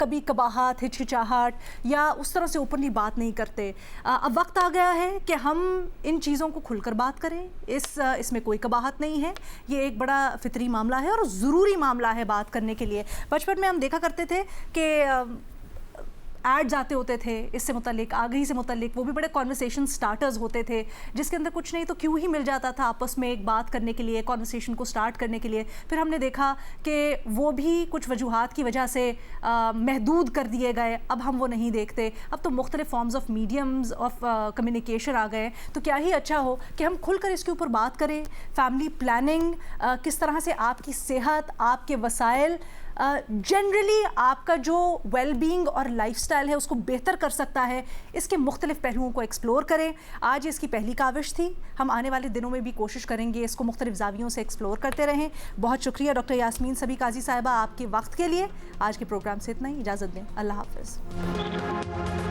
कभी कबाहत, हिचकिचाहट या उस तरह से ओपनली बात नहीं करते। अब वक्त आ गया है कि हम इन चीज़ों को खुलकर बात करें। इसमें कोई कबाहत नहीं है, ये एक बड़ा फितरी मामला है और ज़रूरी मामला है बात करने के लिए। बचपन में हम देखा करते थे कि एड्स आते होते थे इससे मुतल्लिक, आगाही से मुतल्लिक, वो भी बड़े कॉन्वर्सेशन स्टार्टर्स होते थे जिसके अंदर कुछ नहीं तो क्यों ही मिल जाता था आपस में एक बात करने के लिए, कॉन्वर्सेशन को स्टार्ट करने के लिए। फिर हमने देखा कि वो भी कुछ वजूहात की वजह से महदूद कर दिए गए, अब हम वो नहीं देखते। अब तो मुख्तलिफ forms of mediums of communication आ गए, तो क्या ही अच्छा हो कि हम खुलकर इसके ऊपर बात करें। फैमिली प्लानिंग किस तरह से आपकी सेहत, आपके वसाइल, जनरली आपका जो वेलबींग और लाइफस्टाइल है उसको बेहतर कर सकता है, इसके मुख्तलिफ पहलुओं को एक्सप्लोर करें। आज इसकी पहली काविश थी, हम आने वाले दिनों में भी कोशिश करेंगे इसको मुख्तलिफ जावियों से एक्सप्लोर करते रहें। बहुत शुक्रिया डॉक्टर यास्मीन सबी काजी साहिबा आपके वक्त के लिए। आज के प्रोग्राम से इतना ही, इजाज़त दें, अल्लाह हाफ़िज़।